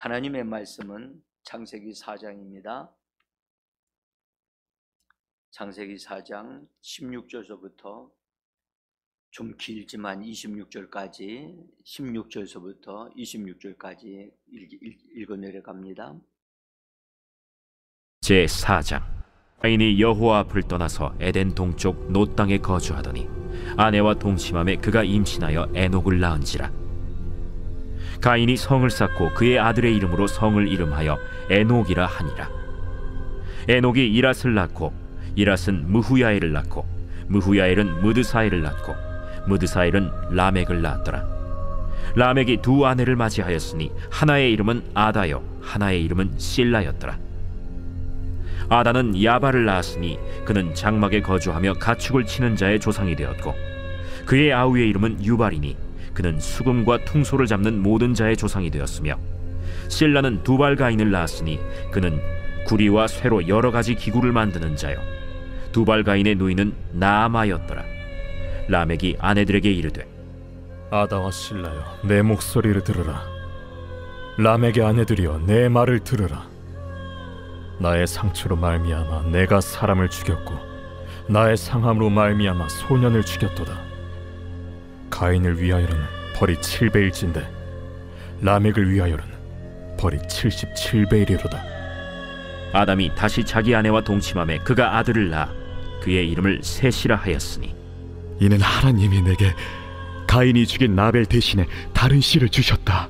하나님의 말씀은 창세기 4장입니다. 창세기 4장 16절서부터 좀 길지만 26절까지 16절서부터 26절까지 읽어 내려갑니다. 제4장. 가인이 여호와 앞을 떠나서 에덴 동쪽 노 땅에 거주하더니 아내와 동침함에 그가 임신하여 에녹을 낳은지라. 가인이 성을 쌓고 그의 아들의 이름으로 성을 이름하여 에녹이라 하니라. 에녹이 이랏을 낳고 이랏은 무후야엘을 낳고 무후야엘은 무드사엘을 낳고 무드사엘은 라멕을 낳았더라. 라멕이 두 아내를 맞이하였으니 하나의 이름은 아다요 하나의 이름은 실라였더라. 아다는 야발을 낳았으니 그는 장막에 거주하며 가축을 치는 자의 조상이 되었고 그의 아우의 이름은 유발이니 그는 수금과 퉁소를 잡는 모든 자의 조상이 되었으며 실라는 두발가인을 낳았으니 그는 구리와 쇠로 여러 가지 기구를 만드는 자요 두발가인의 누이는 나아마였더라. 라멕이 아내들에게 이르되 아다와 실라여, 내 목소리를 들으라. 라멕의 아내들이여, 내 말을 들으라. 나의 상처로 말미암아 내가 사람을 죽였고 나의 상함으로 말미암아 소년을 죽였도다. 가인을 위하여는 벌이 7배일진데 라멕을 위하여는 벌이 77배이리로다. 아담이 다시 자기 아내와 동침함에 그가 아들을 낳아 그의 이름을 셋이라 하였으니 이는 하나님이 내게 가인이 죽인 라벨 대신에 다른 씨를 주셨다.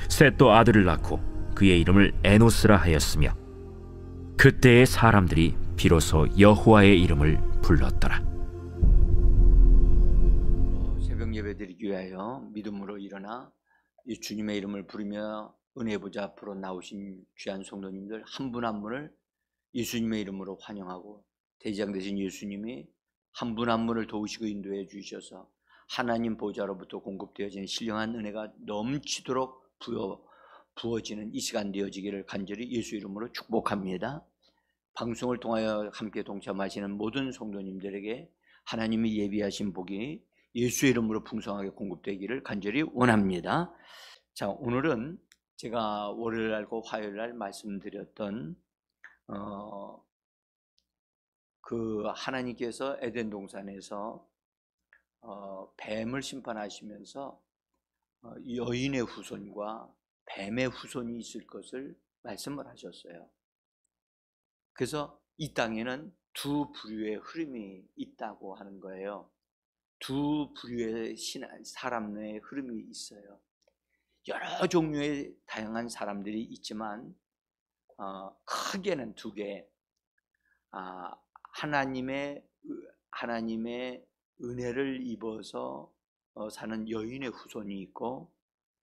셋도 아들을 낳고 그의 이름을 에노스라 하였으며 그때의 사람들이 비로소 여호와의 이름을 불렀더라. 새벽 예배드리기 위하여 믿음으로 일어나 이 주님의 이름을 부르며 은혜 보좌 앞으로 나오신 귀한 성도님들 한 분 한 분을 예수님의 이름으로 환영하고 대장 되신 예수님이 한 분 한 분을 도우시고 인도해 주셔서 하나님 보좌로부터 공급되어지는 신령한 은혜가 넘치도록 부어지는 이 시간 되어지기를 간절히 예수 이름으로 축복합니다. 방송을 통하여 함께 동참하시는 모든 성도님들에게 하나님이 예비하신 복이 예수의 이름으로 풍성하게 공급되기를 간절히 원합니다. 자, 오늘은 제가 월요일 날과 화요일 날 말씀드렸던 그 하나님께서 에덴 동산에서 뱀을 심판하시면서 여인의 후손과 뱀의 후손이 있을 것을 말씀을 하셨어요. 그래서 이 땅에는 두 부류의 흐름이 있다고 하는 거예요. 두 부류의 사람의 흐름이 있어요. 여러 종류의 다양한 사람들이 있지만 크게는 두 개. 하나님의 은혜를 입어서 사는 여인의 후손이 있고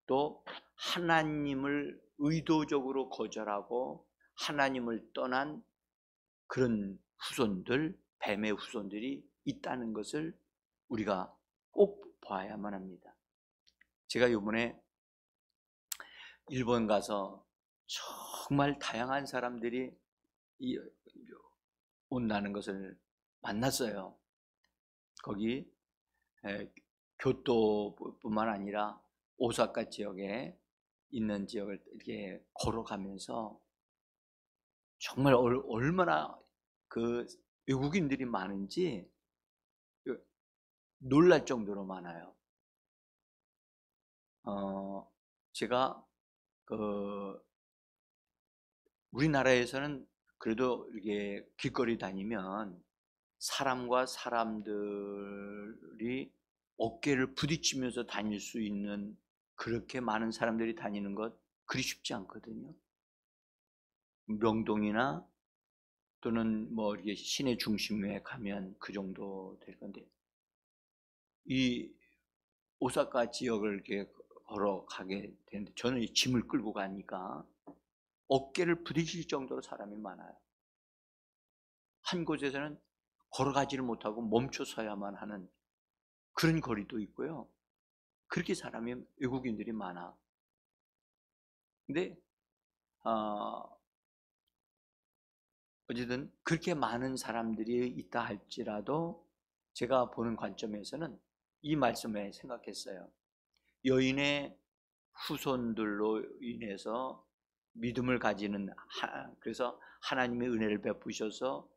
또 하나님을 의도적으로 거절하고 하나님을 떠난 그런 후손들, 뱀의 후손들이 있다는 것을 우리가 꼭 봐야만 합니다. 제가 이번에 일본 가서 정말 다양한 사람들이 온다는 것을 만났어요. 거기 교토뿐만 아니라 오사카 지역에 있는 지역을 이렇게 걸어가면서 정말 얼마나 그 외국인들이 많은지 놀랄 정도로 많아요. 제가 우리나라에서는 그래도 이렇게 길거리 다니면 사람과 사람들이 어깨를 부딪히면서 다닐 수 있는 그렇게 많은 사람들이 다니는 것 그리 쉽지 않거든요. 명동이나 또는 뭐 이렇게 시내 중심에 가면 그 정도 될 건데 이 오사카 지역을 이렇게 걸어가게 되는데 저는 이 짐을 끌고 가니까 어깨를 부딪힐 정도로 사람이 많아요. 한 곳에서는 걸어가지를 못하고 멈춰 서야만 하는 그런 거리도 있고요. 그렇게 사람이 외국인들이 많아. 근데 어쨌든 그렇게 많은 사람들이 있다 할지라도 제가 보는 관점에서는 이 말씀에 생각했어요. 여인의 후손들로 인해서 믿음을 가지는 그래서 하나님의 은혜를 베푸셔서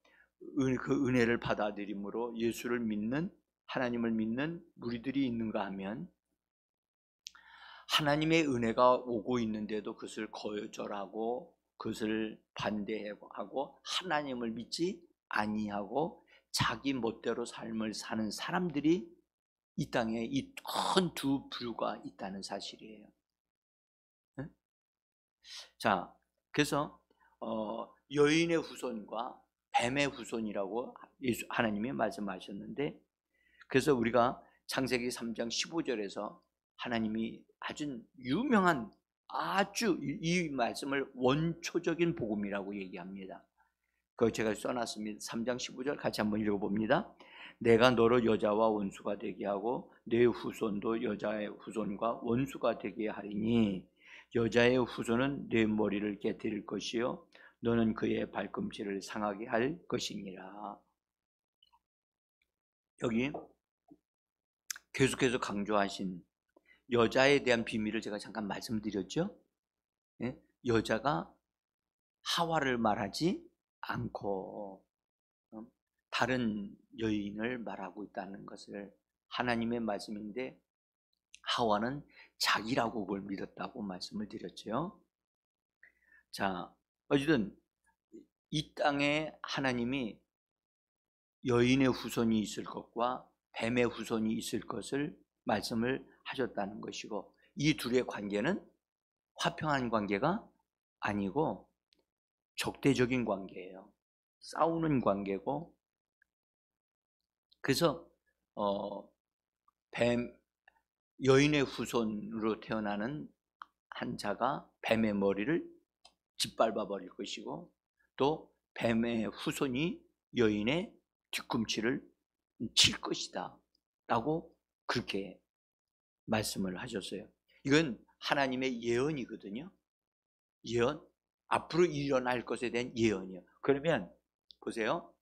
그 은혜를 받아들임으로 예수를 믿는 하나님을 믿는 무리들이 있는가 하면 하나님의 은혜가 오고 있는데도 그것을 거절하고 그것을 반대하고 하나님을 믿지 아니하고 자기 멋대로 삶을 사는 사람들이 이 땅에 이 큰 두 부류가 있다는 사실이에요. 네? 자, 그래서 여인의 후손과 뱀의 후손이라고 하나님이 말씀하셨는데, 그래서 우리가 창세기 3장 15절에서 하나님이 아주 유명한 아주 이 말씀을 원초적인 복음이라고 얘기합니다. 그거 제가 써놨습니다. 3장 15절 같이 한번 읽어봅니다. 내가 너로 여자와 원수가 되게 하고 내 후손도 여자의 후손과 원수가 되게 하리니 여자의 후손은 내 머리를 깨뜨릴 것이요 너는 그의 발꿈치를 상하게 할 것이니라. 여기 계속해서 강조하신 여자에 대한 비밀을 제가 잠깐 말씀드렸죠. 예? 여자가 하와를 말하지 않고 다른 여인을 말하고 있다는 것을 하나님의 말씀인데 하와는 자기라고 그걸 믿었다고 말씀을 드렸죠. 자, 어쨌든 이 땅에 하나님이 여인의 후손이 있을 것과 뱀의 후손이 있을 것을 말씀을 하셨다는 것이고, 이 둘의 관계는 화평한 관계가 아니고 적대적인 관계예요. 싸우는 관계고, 그래서 여인의 후손으로 태어나는 한 자가 뱀의 머리를 짓밟아 버릴 것이고, 또 뱀의 후손이 여인의 뒤꿈치를 칠 것이다 라고 그렇게 말씀을 하셨어요. 이건 하나님의 예언이거든요. 예언, 앞으로 일어날 것에 대한 예언이요. 그러면 보세요,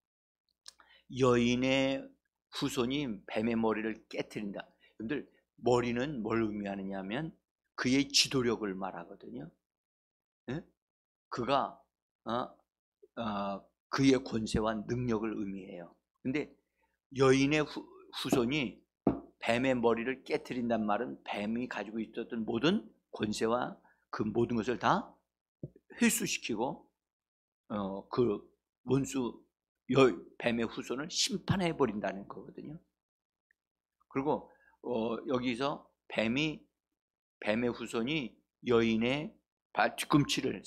여인의 후손이 뱀의 머리를 깨트린다. 여러분들, 머리는 뭘 의미하느냐 하면 그의 지도력을 말하거든요. 네? 그가 그의 권세와 능력을 의미해요. 근데 여인의 후손이 뱀의 머리를 깨트린단 말은 뱀이 가지고 있었던 모든 권세와 그 모든 것을 다 회수시키고 그 원수 뱀의 후손을 심판해 버린다는 거거든요. 그리고 여기서 뱀의 후손이 여인의 뒤꿈치를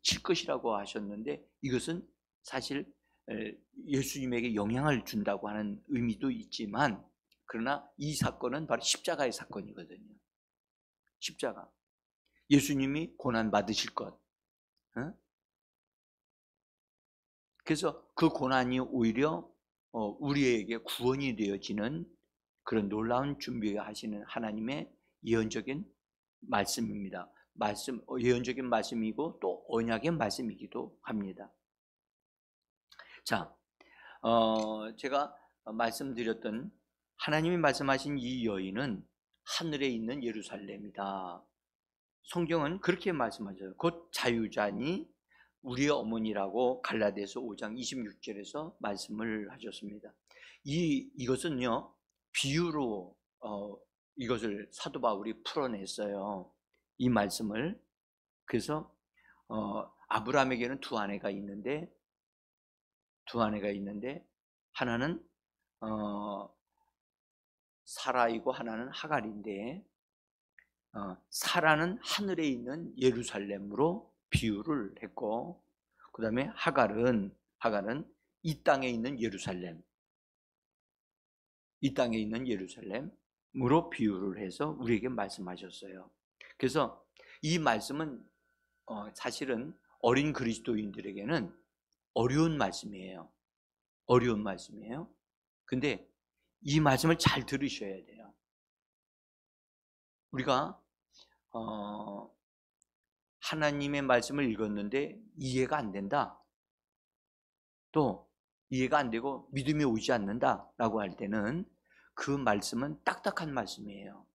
칠 것이라고 하셨는데, 이것은 사실 예수님에게 영향을 준다고 하는 의미도 있지만, 그러나 이 사건은 바로 십자가의 사건이거든요. 십자가. 예수님이 고난 받으실 것. 그래서 그 고난이 오히려 우리에게 구원이 되어지는 그런 놀라운 준비하시는 하나님의 예언적인 말씀입니다. 예언적인 말씀이고 또 언약의 말씀이기도 합니다. 자, 제가 말씀드렸던 하나님이 말씀하신 이 여인은 하늘에 있는 예루살렘이다. 성경은 그렇게 말씀하셔요. 곧 자유자니 우리의 어머니라고 갈라디아서 5장 26절에서 말씀을 하셨습니다. 이것은요, 비유로 이것을 사도 바울이 풀어냈어요. 이 말씀을. 그래서 아브라함에게는 두 아내가 있는데 하나는 사라이고 하나는 하갈인데, 사라는 하늘에 있는 예루살렘으로 비유를 했고, 그 다음에 하갈은 이 땅에 있는 예루살렘으로 비유를 해서 우리에게 말씀하셨어요. 그래서 이 말씀은 사실은 어린 그리스도인들에게는 어려운 말씀이에요. 근데 이 말씀을 잘 들으셔야 돼요. 우리가 하나님의 말씀을 읽었는데 이해가 안 된다, 또 이해가 안 되고 믿음이 오지 않는다 라고 할 때는 그 말씀은 딱딱한 말씀이에요.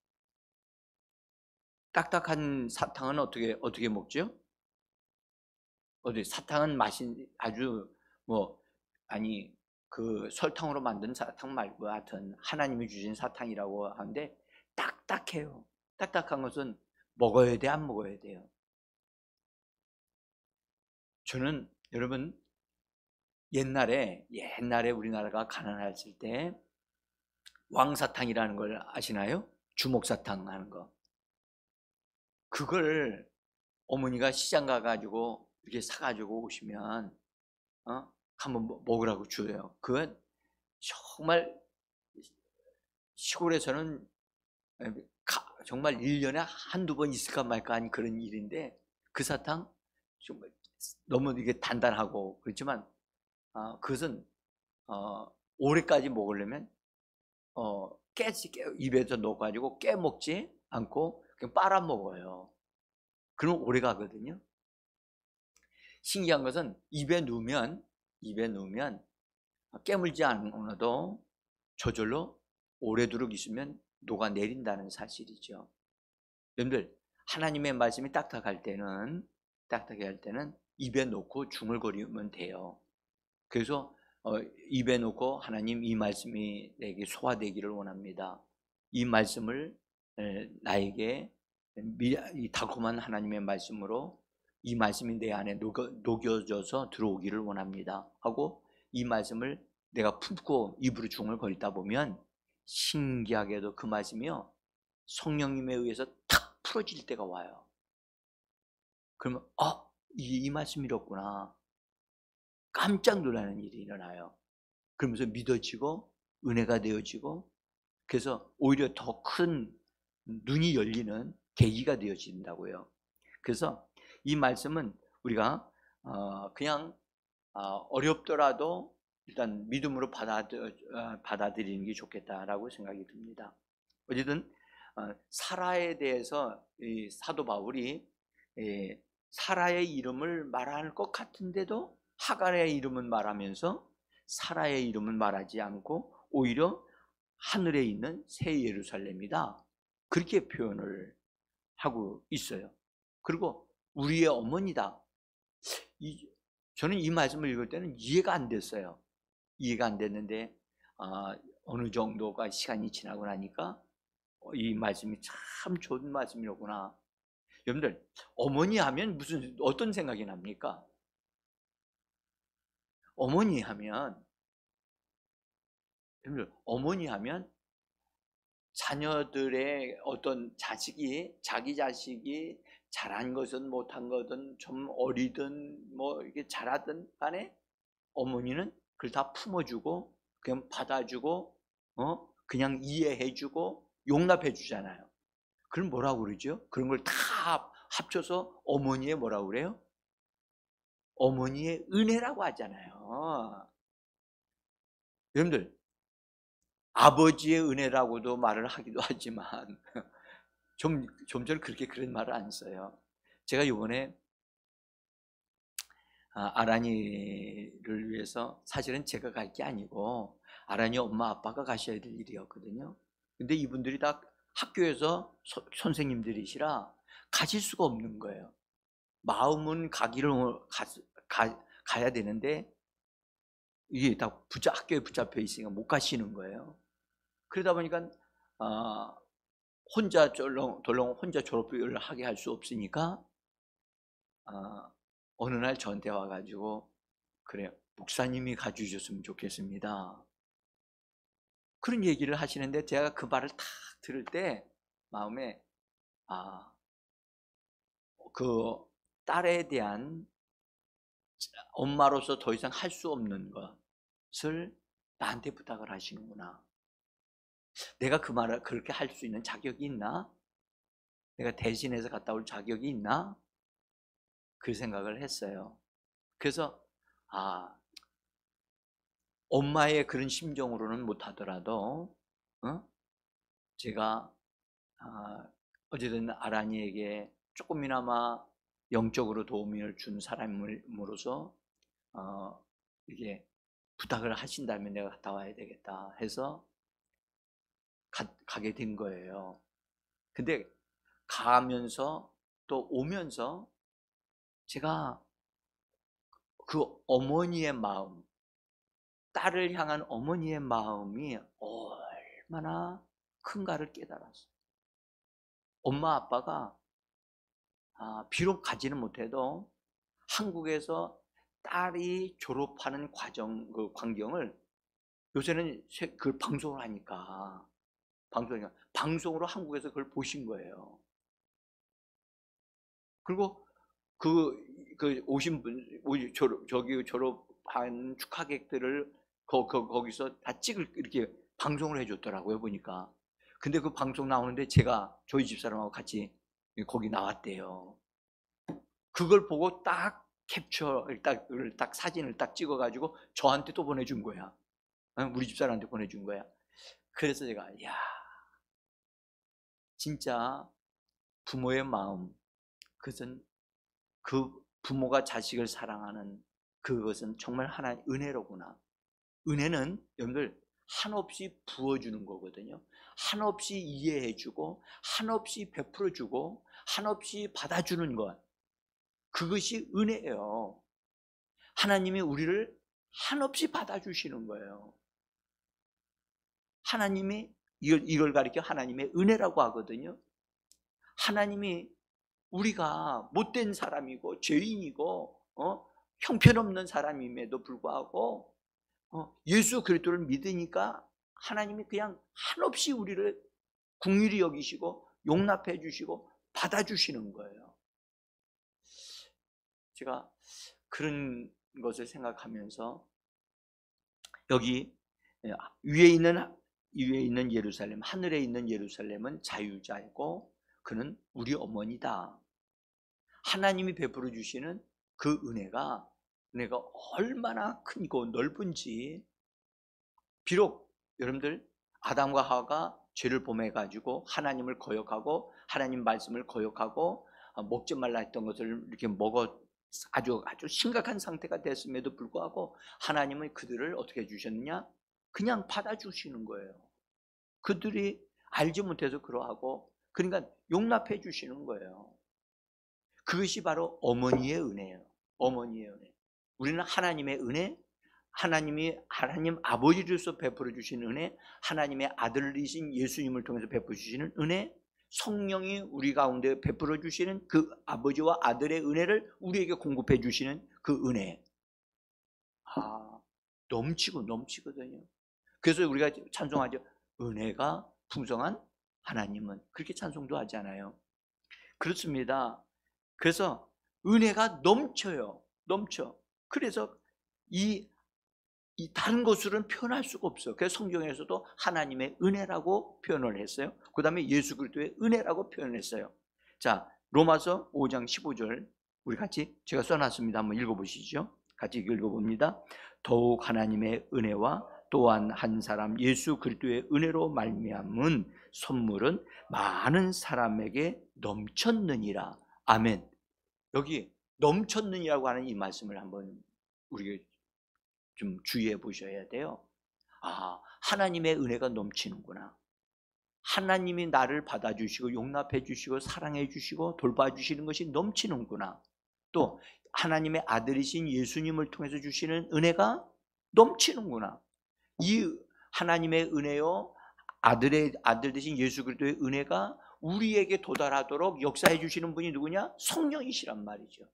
딱딱한 사탕은 어떻게 먹죠? 사탕은 맛이 아주 아니 그 설탕으로 만든 사탕 말고 하여튼 하나님이 주신 사탕이라고 하는데 딱딱해요. 딱딱한 것은 먹어야 돼, 안 먹어야 돼요? 저는 여러분 옛날에 우리나라가 가난했을 때 왕사탕이라는 걸 아시나요? 주먹사탕 하는 거. 그걸 어머니가 시장 가가지고 이렇게 사가지고 오시면 한번 먹으라고 줘요. 그건 정말 시골에서는 정말 1년에 한두 번 있을까 말까 하는 그런 일인데 그 사탕 정말 너무 이게 단단하고 그렇지만 그것은 오래까지 먹으려면 입에서 넣어가지고 깨먹지 않고 그냥 빨아먹어요. 그럼 오래 가거든요. 신기한 것은 입에 넣으면 깨물지 않아도 저절로 오래도록 있으면 녹아내린다는 사실이죠. 여러분들 하나님의 말씀이 딱딱할 때는 입에 넣고 중얼거리면 돼요. 그래서 입에 넣고 하나님 이 말씀이 내게 소화되기를 원합니다. 이 말씀을 나에게 이 달콤한 하나님의 말씀으로 이 말씀이 내 안에 녹여져서 들어오기를 원합니다 하고 이 말씀을 내가 품고 입으로 중얼거리다 보면 신기하게도 그 말씀이요 성령님에 의해서 탁 풀어질 때가 와요. 그러면 이 말씀이었구나 깜짝 놀라는 일이 일어나요. 그러면서 믿어지고 은혜가 되어지고 그래서 오히려 더 큰 눈이 열리는 계기가 되어진다고요. 그래서 이 말씀은 우리가 그냥 어렵더라도 일단 믿음으로 받아들이는 게 좋겠다라고 생각이 듭니다. 어쨌든 사라에 대해서 이 사도 바울이 사라의 이름을 말할 것 같은데도 하갈의 이름은 말하면서 사라의 이름은 말하지 않고 오히려 하늘에 있는 새 예루살렘이다 그렇게 표현을 하고 있어요. 그리고 우리의 어머니다. 저는 이 말씀을 읽을 때는 이해가 안 됐어요. 이해가 안 됐는데 어느 정도가 시간이 지나고 나니까 이 말씀이 참 좋은 말씀이로구나. 여러분들 어머니 하면 어떤 생각이 납니까? 어머니 하면 자녀들의 어떤 자기 자식이 잘한 것은 못한 것은 좀 어리든 이게 잘하든 간에 어머니는 그걸 다 품어주고 그냥 받아주고 그냥 이해해주고 용납해주잖아요. 그럼 뭐라고 그러죠? 그런 걸 다 합쳐서 어머니의 뭐라고 그래요? 어머니의 은혜라고 하잖아요. 여러분들 아버지의 은혜라고도 말을 하기도 하지만 좀 전에 그런 말을 안 써요. 제가 이번에 아란이를 위해서 사실은 제가 갈 게 아니고 아란이 엄마 아빠가 가셔야 될 일이었거든요. 근데 이분들이 다 학교에서 선생님들이시라 가실 수가 없는 거예요. 마음은 가야 되는데 이게 다 학교에 붙잡혀 있으니까 못 가시는 거예요. 그러다 보니까 혼자 졸업을 하게 할 수 없으니까 어느 날 저한테 와가지고 그래요. 목사님이 가주셨으면 좋겠습니다. 그런 얘기를 하시는데 제가 그 말을 탁 들을 때 마음에 그 딸에 대한 엄마로서 더 이상 할 수 없는 것을 나한테 부탁을 하시는구나. 내가 그 말을 그렇게 할 수 있는 자격이 있나? 내가 대신해서 갔다 올 자격이 있나? 그 생각을 했어요. 그래서 엄마의 그런 심정으로는 못하더라도 제가 어쨌든 아란이에게 조금이나마 영적으로 도움을 준 사람으로서 이게 부탁을 하신다면 내가 갔다 와야 되겠다 해서 가게 된 거예요. 근데 가면서 또 오면서 제가 그 어머니의 마음, 딸을 향한 어머니의 마음이 얼마나 큰가를 깨달았어요. 엄마 아빠가 비록 가지는 못해도 한국에서 딸이 졸업하는 과정, 그 광경을 요새는 그 방송을 하니까 방송으로 한국에서 그걸 보신 거예요. 그리고 오신 분, 졸업한 축하객들을 거기서 다 이렇게 방송을 해줬더라고요, 보니까. 근데 그 방송 나오는데 제가 저희 집사람하고 같이 거기 나왔대요. 그걸 보고 딱 사진을 딱 찍어가지고 저한테 또 보내준 거야. 우리 집사람한테 보내준 거야. 그래서 제가, 진짜 부모의 마음, 그것은 그 부모가 자식을 사랑하는 그것은 정말 하나의 은혜로구나. 은혜는 여러분들 한없이 부어주는 거거든요. 한없이 이해해주고 한없이 베풀어주고 한없이 받아주는 것, 그것이 은혜예요. 하나님이 우리를 한없이 받아주시는 거예요. 하나님이 이걸 가리켜 하나님의 은혜라고 하거든요. 하나님이 우리가 못된 사람이고 죄인이고 형편없는 사람임에도 불구하고 예수 그리스도를 믿으니까 하나님이 그냥 한없이 우리를 긍휼히 여기시고 용납해 주시고 받아주시는 거예요. 제가 그런 것을 생각하면서 여기 위에 있는 예루살렘, 하늘에 있는 예루살렘은 자유자이고 그는 우리 어머니다. 하나님이 베풀어 주시는 그 은혜가 얼마나 크고 넓은지. 비록 여러분들 아담과 하와가 죄를 범해가지고 하나님을 거역하고 하나님 말씀을 거역하고 먹지 말라 했던 것을 이렇게 먹어 아주 심각한 상태가 됐음에도 불구하고 하나님은 그들을 어떻게 해주셨느냐? 그냥 받아주시는 거예요. 그들이 알지 못해서 그러하고 그러니까 용납해 주시는 거예요. 그것이 바로 어머니의 은혜예요. 어머니의 은혜. 우리는 하나님의 은혜, 하나님 아버지로서 베풀어 주신 은혜, 하나님의 아들이신 예수님을 통해서 베풀어 주시는 은혜, 성령이 우리 가운데 베풀어 주시는 그 아버지와 아들의 은혜를 우리에게 공급해 주시는 그 은혜. 넘치거든요. 그래서 우리가 찬송하죠. 은혜가 풍성한 하나님은. 그렇게 찬송도 하잖아요. 그렇습니다. 그래서 은혜가 넘쳐요. 넘쳐. 그래서 이 다른 것으로는 표현할 수가 없어요. 그래서 성경에서도 하나님의 은혜라고 표현을 했어요. 그 다음에 예수 그리스도의 은혜라고 표현했어요. 자, 로마서 5장 15절 우리 같이 제가 써놨습니다. 한번 읽어보시죠. 같이 읽어봅니다. 더욱 하나님의 은혜와 또한 한 사람 예수 그리스도의 은혜로 말미암은 선물은 많은 사람에게 넘쳤느니라. 아멘. 여기 넘쳤느니라고 하는 이 말씀을 한번 우리가 좀 주의해 보셔야 돼요. 하나님의 은혜가 넘치는구나. 하나님이 나를 받아주시고 용납해 주시고 사랑해 주시고 돌봐주시는 것이 넘치는구나. 또 하나님의 아들이신 예수님을 통해서 주시는 은혜가 넘치는구나. 이 하나님의 은혜요, 아들 되신 예수 그리스도의 은혜가 우리에게 도달하도록 역사해 주시는 분이 누구냐? 성령이시란 말이죠.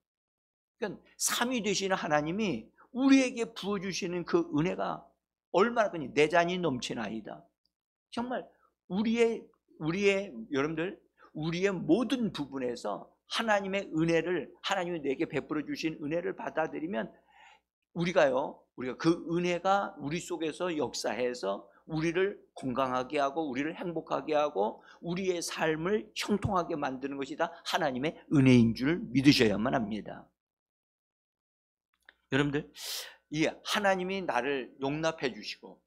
그러니까 삼위 되시는 하나님이 우리에게 부어주시는 그 은혜가 얼마나 크니 내 잔이 넘치나이다. 정말 여러분들 우리의 모든 부분에서 하나님의 은혜를, 하나님이 내게 베풀어 주신 은혜를 받아들이면 우리가 그 은혜가 우리 속에서 역사해서 우리를 건강하게 하고 우리를 행복하게 하고 우리의 삶을 형통하게 만드는 것이 다 하나님의 은혜인 줄 믿으셔야만 합니다. 여러분들, 이 하나님이 나를 용납해 주시고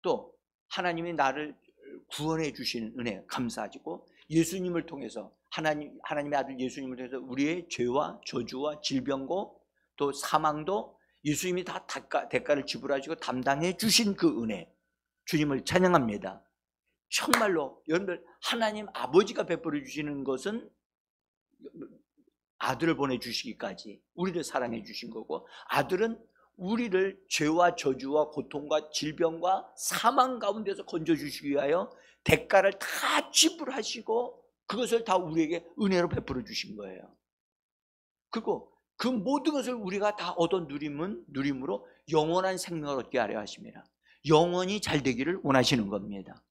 또 하나님이 나를 구원해 주시는 은혜 감사하시고 예수님을 통해서 하나님의 아들 예수님을 통해서 우리의 죄와 저주와 질병고 또 사망도 예수님이 다 대가를 지불하시고 담당해 주신 그 은혜, 주님을 찬양합니다. 정말로 여러분들 하나님 아버지가 베풀어 주시는 것은 아들을 보내주시기까지 우리를 사랑해 주신 거고, 아들은 우리를 죄와 저주와 고통과 질병과 사망 가운데서 건져주시기 위하여 대가를 다 지불하시고 그것을 다 우리에게 은혜로 베풀어 주신 거예요. 그리고 그 모든 것을 우리가 다 얻어 누림으로 영원한 생명을 얻게 하려 하십니다. 영원히 잘 되기를 원하시는 겁니다.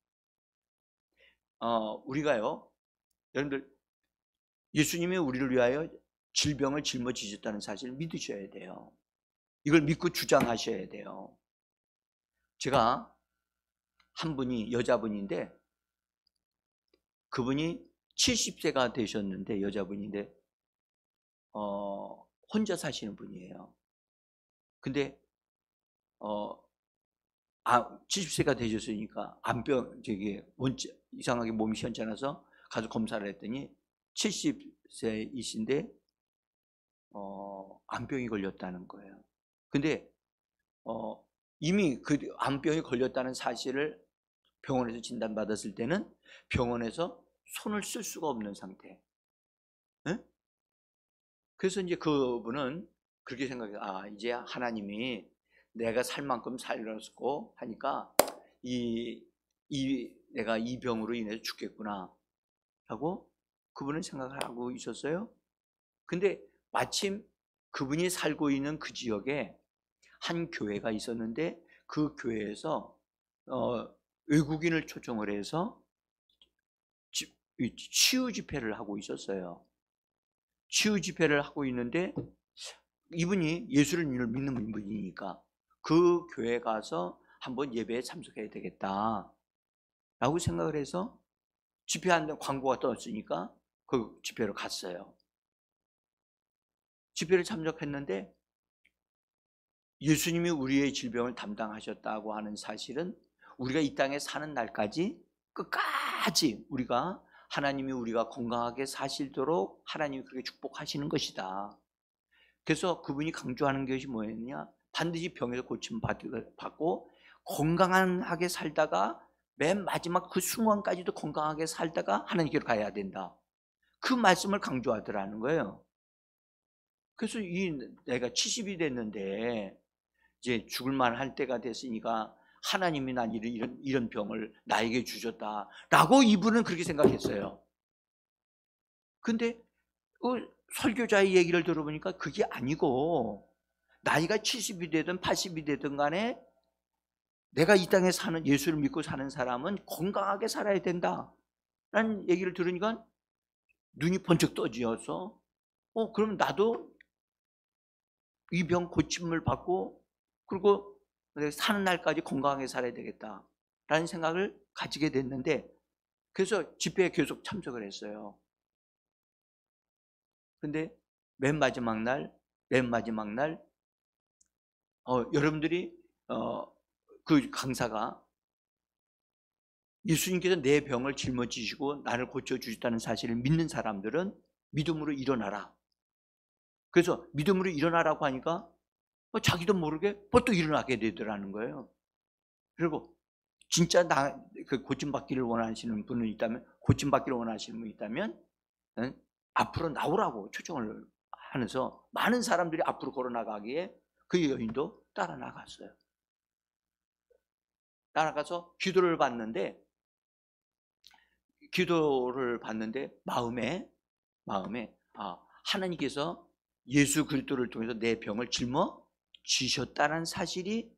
우리가요, 여러분들 예수님이 우리를 위하여 질병을 짊어지셨다는 사실을 믿으셔야 돼요. 이걸 믿고 주장하셔야 돼요. 제가 한 분이 여자분인데, 그분이 70세가 되셨는데, 여자분인데 혼자 사시는 분이에요. 근데 70세가 되셨으니까 암병, 이상하게 몸이 현찮아서 가서 검사를 했더니 70세이신데 암병이 걸렸다는 거예요. 근데 이미 그 암병이 걸렸다는 사실을 병원에서 진단받았을 때는 병원에서 손을 쓸 수가 없는 상태. 네? 그래서 이제 그분은 그렇게 생각해요. 이제 하나님이 내가 살 만큼 살렸고 하니까 내가 이 병으로 인해서 죽겠구나 하고 그분은 생각을 하고 있었어요. 근데 마침 그분이 살고 있는 그 지역에 한 교회가 있었는데, 그 교회에서 외국인을 초청을 해서 치유 집회를 하고 있었어요. 치유 집회를 하고 있는데, 이분이 예수를 믿는 분이니까 그 교회 가서 한번 예배에 참석해야 되겠다 라고 생각을 해서, 집회하는데 광고가 떴으니까 그 집회로 갔어요. 집회를 참석했는데 예수님이 우리의 질병을 담당하셨다고 하는 사실은 우리가 이 땅에 사는 날까지 끝까지 하나님이 우리가 건강하게 사시도록 하나님이 그렇게 축복하시는 것이다. 그래서 그분이 강조하는 것이 뭐였냐, 반드시 병에서 고침 받고 건강하게 살다가 맨 마지막 그 순간까지도 건강하게 살다가 하나님께로 가야 된다. 그 말씀을 강조하더라는 거예요. 그래서 내가 70이 됐는데 이제 죽을 만할 때가 됐으니까 하나님이 난 이런 병을 나에게 주셨다라고 이분은 그렇게 생각했어요. 근데 설교자의 얘기를 들어보니까 그게 아니고, 나이가 70이 되든 80이 되든 간에 내가 이 땅에 사는, 예수를 믿고 사는 사람은 건강하게 살아야 된다 라는 얘기를 들으니까 눈이 번쩍 떠지어서 그럼 나도 이 병 고침을 받고 그리고 사는 날까지 건강하게 살아야 되겠다 라는 생각을 가지게 됐는데, 그래서 집회에 계속 참석을 했어요. 근데 맨 마지막 날 여러분들이 그 강사가 예수님께서 내 병을 짊어지시고 나를 고쳐주셨다는 사실을 믿는 사람들은 믿음으로 일어나라. 그래서 믿음으로 일어나라고 하니까 자기도 모르게 벌떡 일어나게 되더라는 거예요. 그리고 진짜 그 고침받기를 원하시는 분이 있다면, 앞으로 나오라고 초청을 하면서 많은 사람들이 앞으로 걸어나가기에 그 여인도 따라 나갔어요. 따라가서 기도를 받는데 마음에 하나님께서 예수 그리스도를 통해서 내 병을 짊어지셨다는 사실이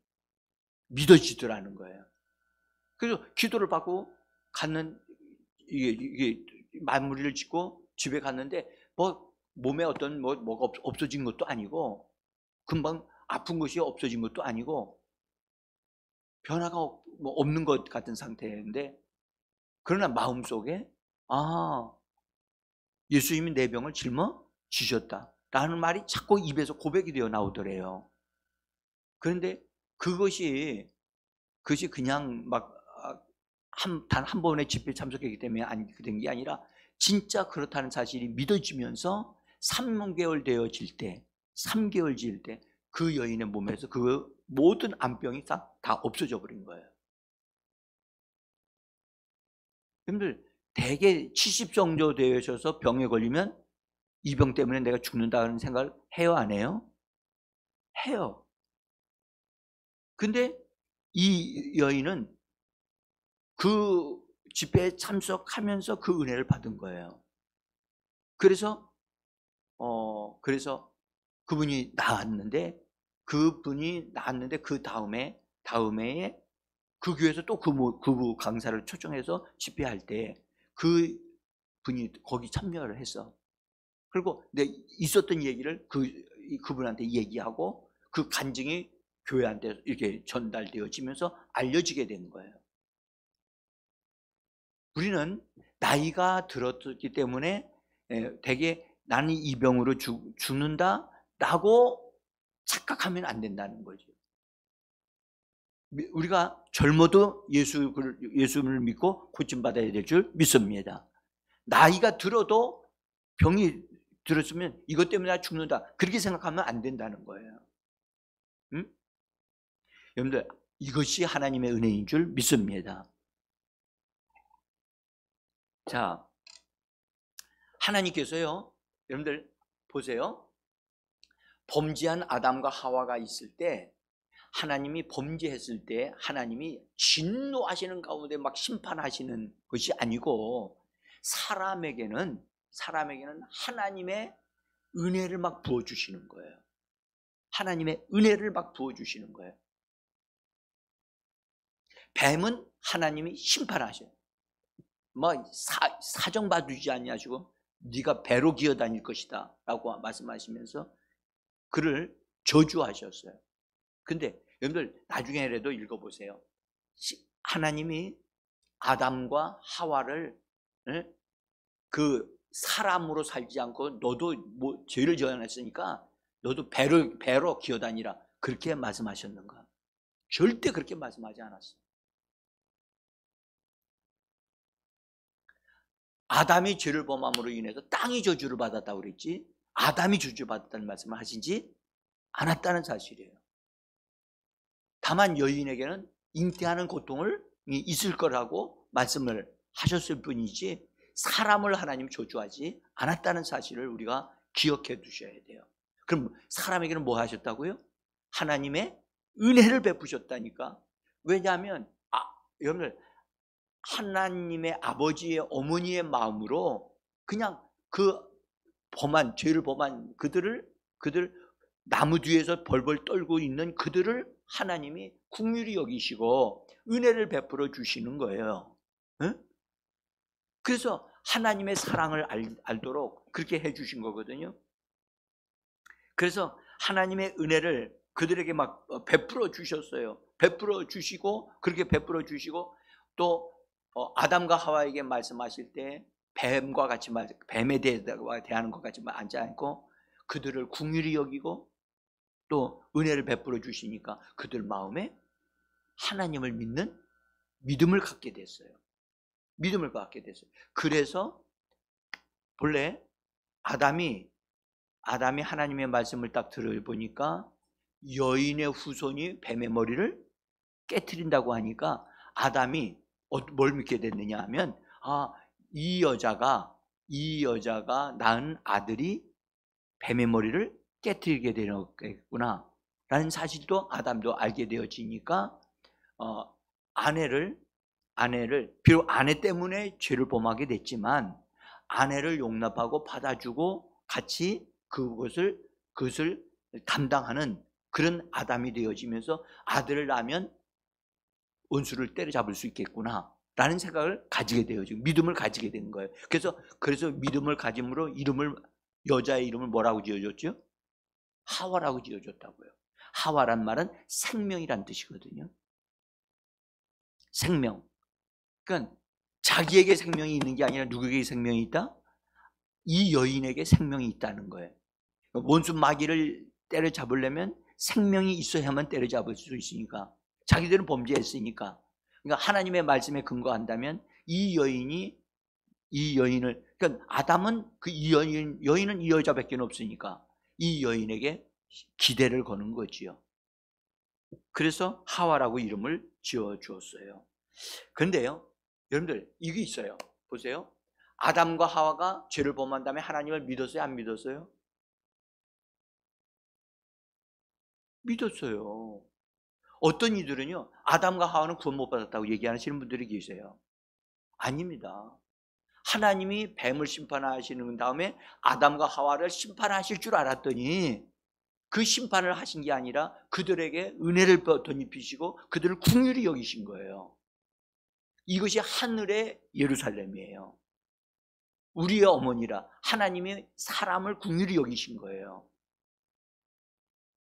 믿어지더라는 거예요. 그래서 기도를 받고 이게 마무리를 짓고 집에 갔는데 몸에 어떤 뭐가 없어진 것도 아니고, 금방 아픈 것이 없어진 것도 아니고, 변화가 없는 것 같은 상태인데, 그러나 마음속에 예수님이 내 병을 짊어지셨다 라는 말이 자꾸 입에서 고백이 되어 나오더래요. 그런데 그것이 그냥 단 한 번의 집회에 참석했기 때문에 된 게 아니라, 진짜 그렇다는 사실이 믿어지면서 3개월 되어질 때 그 여인의 몸에서 그 모든 암병이 다 없어져 버린 거예요. 여러분들 대개 70 정도 되셔서 병에 걸리면 이 병 때문에 내가 죽는다는 생각을 해요, 안 해요? 해요. 근데 이 여인은 그 집회에 참석하면서 그 은혜를 받은 거예요. 그래서 그분이 나았는데 그 다음에 그 교회에서 또 그 강사를 초청해서 집회할 때 그 분이 거기 참여를 했어. 그리고 있었던 얘기를 그분한테 얘기하고 그 간증이 교회한테 이렇게 전달되어지면서 알려지게 된 거예요. 우리는 나이가 들었기 때문에 되게 나는 이 병으로 죽는다라고 착각하면 안 된다는 거죠. 우리가 젊어도 예수를 믿고 고침받아야 될 줄 믿습니다. 나이가 들어도 병이 들었으면 이것 때문에 나 죽는다 그렇게 생각하면 안 된다는 거예요. 응? 여러분들 이것이 하나님의 은혜인 줄 믿습니다. 자, 하나님께서요, 여러분들 보세요. 범죄한 아담과 하와가 있을 때, 하나님이 범죄했을 때 하나님이 진노하시는 가운데 막 심판하시는 것이 아니고 사람에게는 하나님의 은혜를 막 부어주시는 거예요. 하나님의 은혜를 막 부어주시는 거예요. 뱀은 하나님이 심판하셔요. 사정 봐두지 아니하시고 네가 배로 기어다닐 것이다 라고 말씀하시면서 그를 저주하셨어요. 근데 여러분들 나중에라도 읽어보세요. 하나님이 아담과 하와를 그 사람으로 살지 않고 너도 죄를 저질렀으니까 너도 배로 기어다니라 그렇게 말씀하셨는가? 절대 그렇게 말씀하지 않았어요. 아담이 죄를 범함으로 인해서 땅이 저주를 받았다고 그랬지 아담이 저주받았다는 말씀을 하시지 않았다는 사실이에요. 다만 여인에게는 잉태하는 고통을 있을 거라고 말씀을 하셨을 뿐이지 사람을 하나님 저주하지 않았다는 사실을 우리가 기억해 두셔야 돼요. 그럼 사람에게는 뭐 하셨다고요? 하나님의 은혜를 베푸셨다니까. 왜냐하면 여러분들 하나님의 아버지의 어머니의 마음으로 그냥 그 죄를 범한 그들 나무 뒤에서 벌벌 떨고 있는 그들을 하나님이 긍휼히 여기시고 은혜를 베풀어 주시는 거예요. 응? 그래서 하나님의 사랑을 알도록 그렇게 해주신 거거든요. 그래서 하나님의 은혜를 그들에게 막 베풀어 주셨어요. 베풀어 주시고 그렇게 베풀어 주시고 또 아담과 하와에게 말씀하실 때 뱀에 대하는 것 같이 앉지 않고 그들을 긍휼히 여기고 또 은혜를 베풀어 주시니까 그들 마음에 하나님을 믿는 믿음을 갖게 됐어요. 믿음을 갖게 됐어요. 그래서 본래 아담이 하나님의 말씀을 딱 들어보니까 여인의 후손이 뱀의 머리를 깨트린다고 하니까 아담이 뭘 믿게 됐느냐 하면 이 여자가 낳은 아들이 뱀의 머리를 깨트리게 되겠구나 라는 사실도 아담도 알게 되어지니까 아내를 비록 아내 때문에 죄를 범하게 됐지만 아내를 용납하고 받아주고 같이 그것을 담당하는 그런 아담이 되어지면서 아들을 낳으면 원수를 때려잡을 수 있겠구나 라는 생각을 가지게 되어지고 믿음을 가지게 된 거예요. 그래서 믿음을 가짐으로 여자의 이름을 뭐라고 지어줬죠? 하와라고 지어줬다고요. 하와란 말은 생명이란 뜻이거든요. 생명. 그러니까 자기에게 생명이 있는 게 아니라 누구에게 생명이 있다? 이 여인에게 생명이 있다는 거예요. 원수 마귀를 때려잡으려면 생명이 있어야만 때려잡을 수 있으니까 자기들은 범죄했으니까 그러니까 하나님의 말씀에 근거한다면 이 여인을 그러니까 아담은 여인은 이 여자밖에 없으니까 이 여인에게 기대를 거는 거지요. 그래서 하와라고 이름을 지어 주었어요. 그런데요 여러분들 이게 있어요. 보세요. 아담과 하와가 죄를 범한 다음에 하나님을 믿었어요? 안 믿었어요? 믿었어요. 어떤 이들은요, 아담과 하와는 구원 못 받았다고 얘기하시는 분들이 계세요. 아닙니다. 하나님이 뱀을 심판하시는 다음에 아담과 하와를 심판하실 줄 알았더니 그 심판을 하신 게 아니라 그들에게 은혜를 덧입히시고 그들을 긍휼히 여기신 거예요. 이것이 하늘의 예루살렘이에요. 우리의 어머니라 하나님이 사람을 긍휼히 여기신 거예요.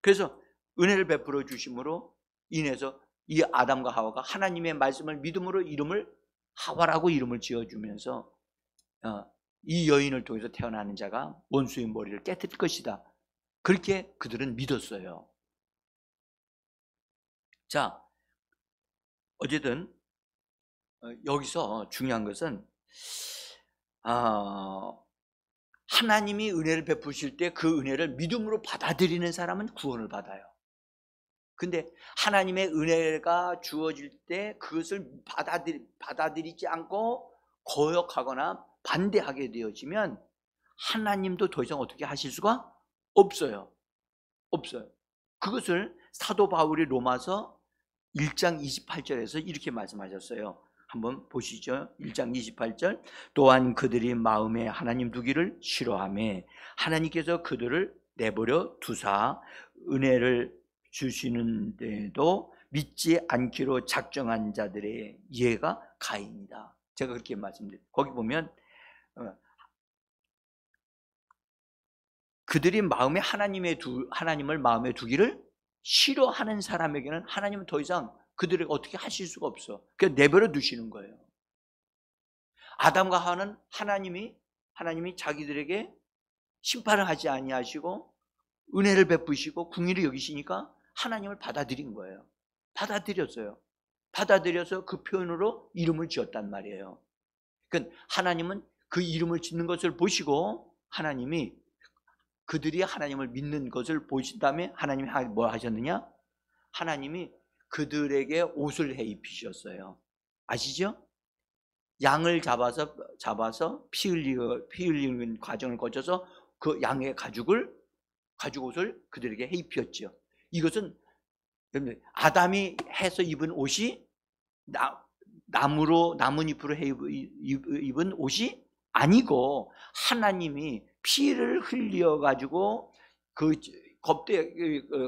그래서 은혜를 베풀어 주심으로 인해서 이 아담과 하와가 하나님의 말씀을 믿음으로 이름을 하와라고 이름을 지어주면서 이 여인을 통해서 태어나는 자가 원수의 머리를 깨뜨릴 것이다. 그렇게 그들은 믿었어요. 자, 어쨌든 여기서 중요한 것은 하나님이 은혜를 베푸실 때 그 은혜를 믿음으로 받아들이는 사람은 구원을 받아요. 근데 하나님의 은혜가 주어질 때 그것을 받아들이지 않고 거역하거나 반대하게 되어지면 하나님도 더 이상 어떻게 하실 수가 없어요. 없어요. 그것을 사도 바울이 로마서 1장 28절에서 이렇게 말씀하셨어요. 한번 보시죠. 1장 28절. 또한 그들이 마음에 하나님 두기를 싫어하며 하나님께서 그들을 내버려 두사 은혜를 주시는데도 믿지 않기로 작정한 자들의 예가 가인이다. 제가 그렇게 말씀드려요. 거기 보면 그들이 마음에 하나님을 마음에 두기를 싫어하는 사람에게는 하나님은 더 이상 그들에게 어떻게 하실 수가 없어. 그냥 내버려 두시는 거예요. 아담과 하와는 하나님이 자기들에게 심판을 하지 아니하시고 은혜를 베푸시고 긍휼히 여기시니까 하나님을 받아들인 거예요. 받아들였어요. 받아들여서 그 표현으로 이름을 지었단 말이에요. 그러니까 하나님은 그 이름을 짓는 것을 보시고 하나님이 그들이 하나님을 믿는 것을 보신 다음에 하나님이 뭐 하셨느냐? 하나님이 그들에게 옷을 해 입히셨어요. 아시죠? 양을 잡아서 피 흘리는 과정을 거쳐서 그 양의 가죽 옷을 그들에게 해 입혔죠. 이것은 아담이 해서 입은 옷이 나뭇잎으로 해 입은 옷이 아니고 하나님이 피를 흘려 가지고 그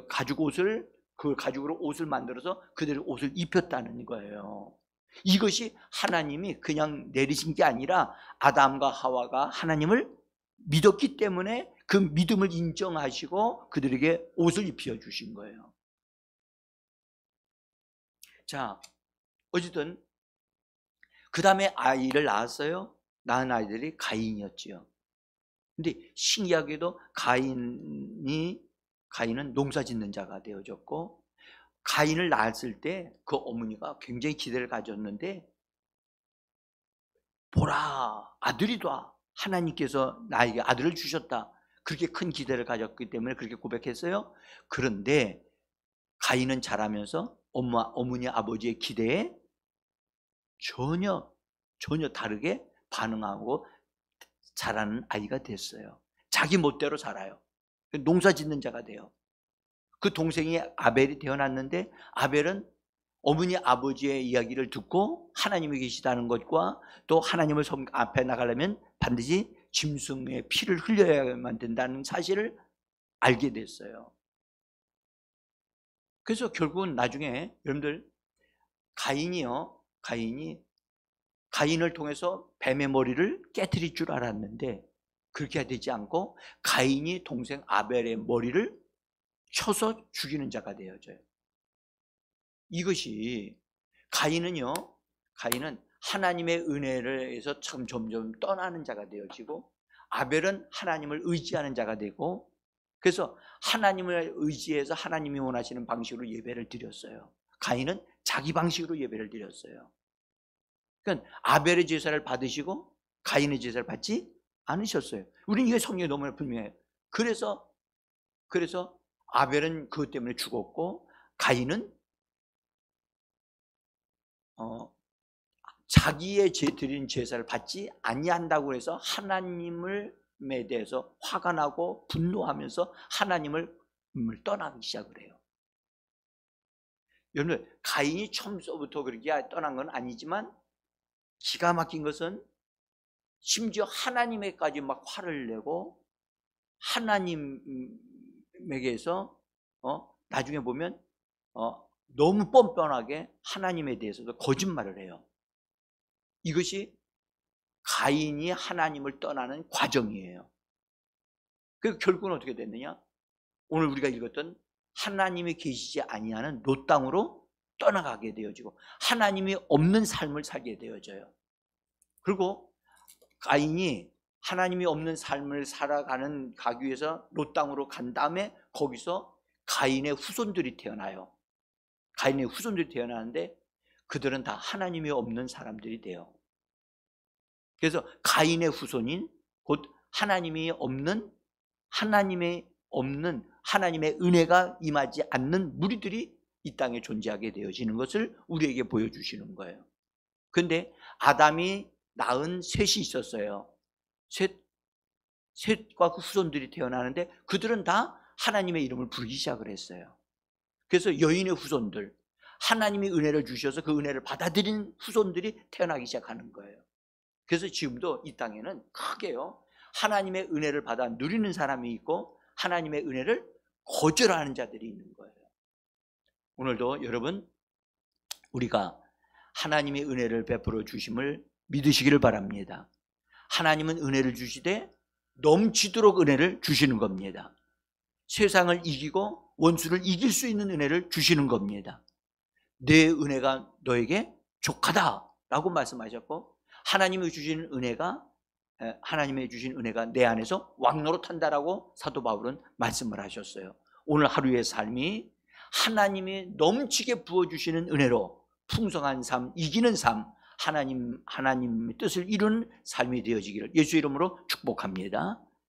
가죽 옷을 그 가죽으로 옷을 만들어서 그들의 옷을 입혔다는 거예요. 이것이 하나님이 그냥 내리신 게 아니라 아담과 하와가 하나님을 믿었기 때문에 그 믿음을 인정하시고 그들에게 옷을 입혀 주신 거예요. 자, 어쨌든 그 다음에 아이를 낳았어요. 낳은 아이들이 가인이었지요. 근데 신기하게도 가인은 농사 짓는 자가 되어졌고, 가인을 낳았을 때 그 어머니가 굉장히 기대를 가졌는데, 보라, 아들이다. 하나님께서 나에게 아들을 주셨다. 그렇게 큰 기대를 가졌기 때문에 그렇게 고백했어요. 그런데 가인은 자라면서 어머니 아버지의 기대에 전혀 다르게 반응하고 자라는 아이가 됐어요. 자기 멋대로 자라요. 농사 짓는 자가 돼요. 그 동생이 아벨이 태어났는데 아벨은 어머니 아버지의 이야기를 듣고 하나님이 계시다는 것과 또 하나님을 앞에 나가려면 반드시 짐승의 피를 흘려야만 된다는 사실을 알게 됐어요. 그래서 결국은 나중에 여러분들 가인을 통해서 뱀의 머리를 깨트릴 줄 알았는데 그렇게 되지 않고 가인이 동생 아벨의 머리를 쳐서 죽이는 자가 되어져요. 이것이 가인은 하나님의 은혜를 해서 점점 떠나는 자가 되어지고 아벨은 하나님을 의지하는 자가 되고, 그래서 하나님을 의지해서 하나님이 원하시는 방식으로 예배를 드렸어요. 가인은 자기 방식으로 예배를 드렸어요. 그러니까 아벨의 제사를 받으시고 가인의 제사를 받지 않으셨어요. 우리는 이게 성경에 너무 분명해요. 그래서 아벨은 그것 때문에 죽었고 가인은 자기의 드린 제사를 받지 아니한다고 해서 하나님에 대해서 화가 나고 분노하면서 하나님을 떠나기 시작을 해요. 여러분, 가인이 처음부터 그렇게 떠난 건 아니지만 기가 막힌 것은 심지어 하나님에까지 막 화를 내고 하나님에게서 나중에 보면 너무 뻔뻔하게 하나님에 대해서도 거짓말을 해요. 이것이 가인이 하나님을 떠나는 과정이에요. 그 결국은 어떻게 됐느냐? 오늘 우리가 읽었던 하나님이 계시지 아니하는 롯 땅으로 떠나가게 되어지고 하나님이 없는 삶을 살게 되어져요. 그리고 가인이 하나님이 없는 삶을 살아가는 가기 위해서 롯 땅으로 간 다음에 거기서 가인의 후손들이 태어나요. 가인의 후손들이 태어나는데 그들은 다 하나님이 없는 사람들이 돼요. 그래서 가인의 후손인 곧 하나님의 은혜가 임하지 않는 무리들이 이 땅에 존재하게 되어지는 것을 우리에게 보여주시는 거예요. 그런데 아담이 낳은 셋이 있었어요. 셋과 그 후손들이 태어나는데 그들은 다 하나님의 이름을 부르기 시작을 했어요. 그래서 여인의 후손들, 하나님이 은혜를 주셔서 그 은혜를 받아들인 후손들이 태어나기 시작하는 거예요. 그래서 지금도 이 땅에는 크게요, 하나님의 은혜를 받아 누리는 사람이 있고 하나님의 은혜를 거절하는 자들이 있는 거예요. 오늘도 여러분, 우리가 하나님의 은혜를 베풀어 주심을 믿으시기를 바랍니다. 하나님은 은혜를 주시되 넘치도록 은혜를 주시는 겁니다. 세상을 이기고 원수를 이길 수 있는 은혜를 주시는 겁니다. 내 은혜가 너에게 족하다라고 말씀하셨고, 하나님이 주신 은혜가 내 안에서 왕노릇한다라고 사도 바울은 말씀을 하셨어요. 오늘 하루의 삶이 하나님이 넘치게 부어주시는 은혜로 풍성한 삶, 이기는 삶, 하나님의 뜻을 이루는 삶이 되어지기를 예수 이름으로 축복합니다.